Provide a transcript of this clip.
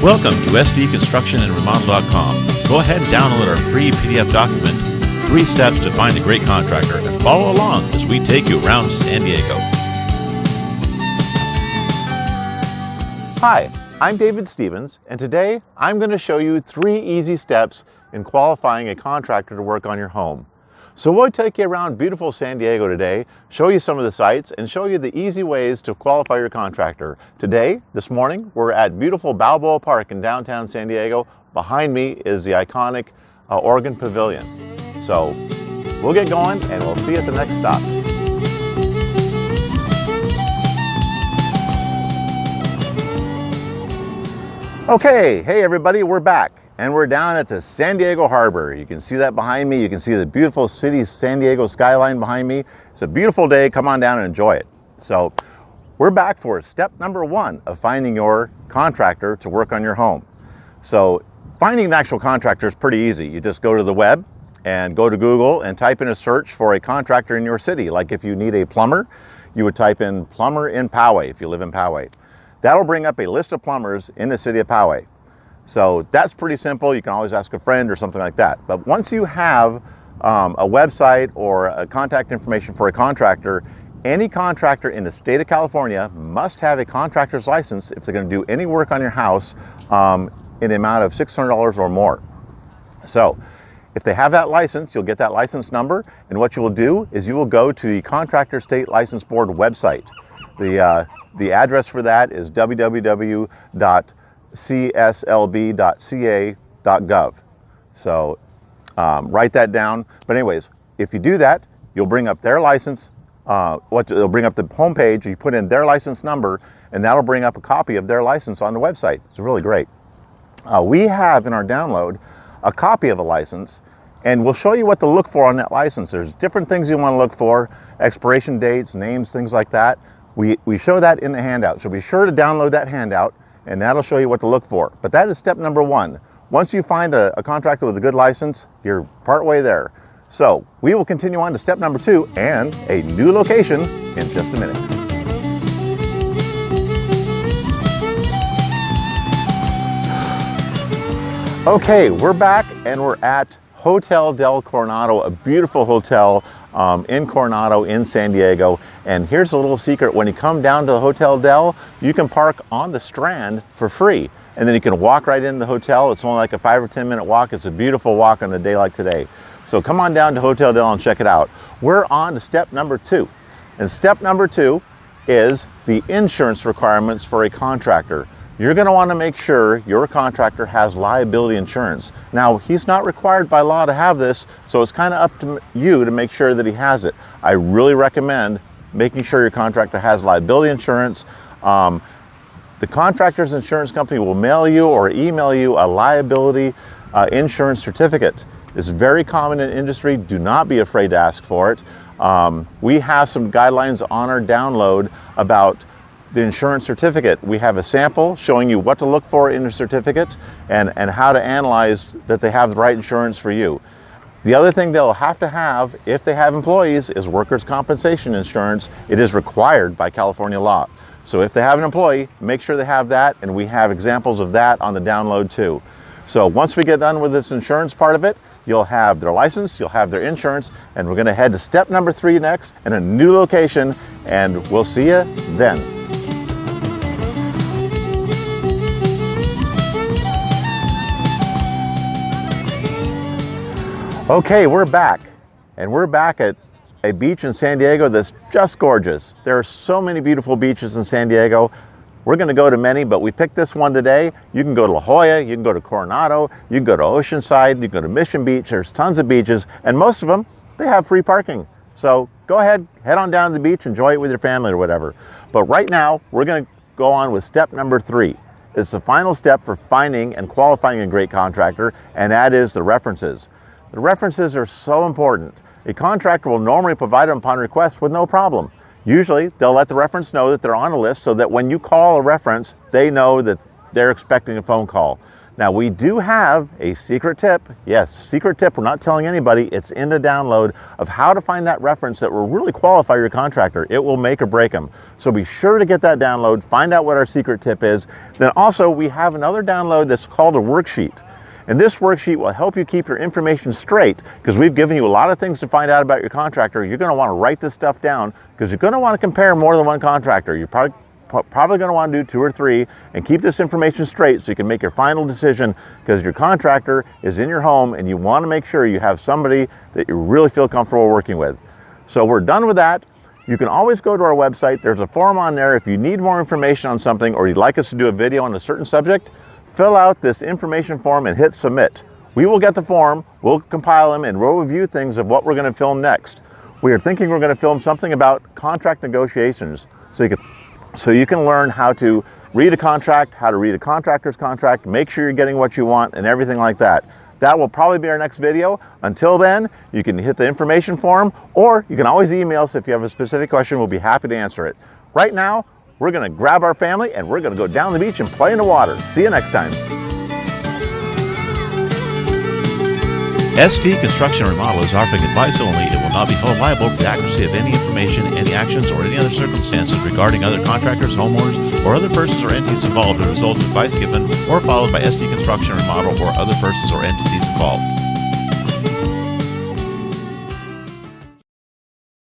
Welcome to sdconstructionandremodel.com. Go ahead and download our free PDF document, 3 Steps to Find a Great Contractor, and follow along as we take you around San Diego. Hi, I'm David Stevens, and today I'm going to show you 3 easy steps in qualifying a contractor to work on your home. So we'll take you around beautiful San Diego today, show you some of the sites, and show you the easy ways to qualify your contractor. Today, this morning, we're at beautiful Balboa Park in downtown San Diego. Behind me is the iconic Oregon Pavilion. So we'll get going and we'll see you at the next stop. Okay, hey everybody, we're back. And we're down at the San Diego Harbor. You can see that behind me. You can see the beautiful city San Diego skyline behind me. It's a beautiful day. Come on down and enjoy it. So we're back for step number 1 of finding your contractor to work on your home. So finding the actual contractor is pretty easy. You just go to the web and go to Google and type in a search for a contractor in your city. Like if you need a plumber, you would type in plumber in Poway if you live in Poway. That'll bring up a list of plumbers in the city of Poway. So that's pretty simple. You can always ask a friend or something like that. But once you have a website or a contact information for a contractor, any contractor in the state of California must have a contractor's license if they're going to do any work on your house in the amount of $600 or more. So if they have that license, you'll get that license number. And what you will do is you will go to the Contractor State License Board website. The address for that is www.cslb.ca.gov. So write that down. But anyways, if you do that, you'll bring up their license. It'll bring up the homepage. You put in their license number, and that'll bring up a copy of their license on the website. It's really great. We have in our download a copy of a license, and we'll show you what to look for on that license. There's different things you want to look for: expiration dates, names, things like that. We show that in the handout, so be sure to download that handout, and that'll show you what to look for. But that is step number 1. Once you find a contractor with a good license, you're partway there. So we will continue on to step number 2 and a new location in just a minute. Okay, we're back and we're at Hotel del Coronado, a beautiful hotel in Coronado in San Diego. And here's a little secret: when you come down to the Hotel Del, you can park on the Strand for free, and then you can walk right into the hotel. It's only like a 5 or 10 minute walk. It's a beautiful walk on a day like today. So come on down to Hotel Del and check it out. We're on to step number 2, and step number 2 is the insurance requirements for a contractor. You're going to want to make sure your contractor has liability insurance. Now, he's not required by law to have this, so it's kind of up to you to make sure that he has it. I really recommend making sure your contractor has liability insurance. The contractor's insurance company will mail you or email you a liability insurance certificate. It's very common in industry. Do not be afraid to ask for it. We have some guidelines on our download about the insurance certificate. We have a sample showing you what to look for in a certificate and how to analyze that they have the right insurance for you. The other thing they'll have to have if they have employees is workers' compensation insurance. It is required by California law. So if they have an employee, make sure they have that, and we have examples of that on the download too. So once we get done with this insurance part of it, you'll have their license, you'll have their insurance, and we're going to head to step number 3 next in a new location, and we'll see you then. Okay, we're back, and we're back at a beach in San Diego that's just gorgeous. There are so many beautiful beaches in San Diego. We're going to go to many, but we picked this one today. You can go to La Jolla, you can go to Coronado, you can go to Oceanside, you can go to Mission Beach. There's tons of beaches, and most of them, they have free parking. So go ahead, head on down to the beach, enjoy it with your family or whatever. But right now, we're going to go on with step number 3. It's the final step for finding and qualifying a great contractor, and that is the references. The references are so important. A contractor will normally provide them upon request with no problem. Usually, they'll let the reference know that they're on a list so that when you call a reference, they know that they're expecting a phone call. Now we do have a secret tip. Yes, secret tip. We're not telling anybody. It's in the download of how to find that reference that will really qualify your contractor. It will make or break them. So be sure to get that download, find out what our secret tip is. Then also we have another download that's called a worksheet. And this worksheet will help you keep your information straight, because we've given you a lot of things to find out about your contractor. You're going to want to write this stuff down, because you're going to want to compare more than one contractor. You're probably going to want to do 2 or 3 and keep this information straight so you can make your final decision, because your contractor is in your home and you want to make sure you have somebody that you really feel comfortable working with. So we're done with that. You can always go to our website. There's a form on there. If you need more information on something or you'd like us to do a video on a certain subject, fill out this information form and hit submit. We will get the form, we'll compile them, and we'll review things of what we're going to film next. We are thinking we're going to film something about contract negotiations, so you can learn how to read a contract, how to read a contractor's contract, make sure you're getting what you want, and everything like that. That will probably be our next video. Until then, you can hit the information form, or you can always email us if you have a specific question. We'll be happy to answer it. Right now, we're going to grab our family and we're going to go down the beach and play in the water. See you next time. ST Construction and Remodel is offering advice only. It will not be held liable for the accuracy of any information, any actions, or any other circumstances regarding other contractors, homeowners, or other persons or entities involved as a result of advice given or followed by ST Construction and Remodel or other persons or entities involved.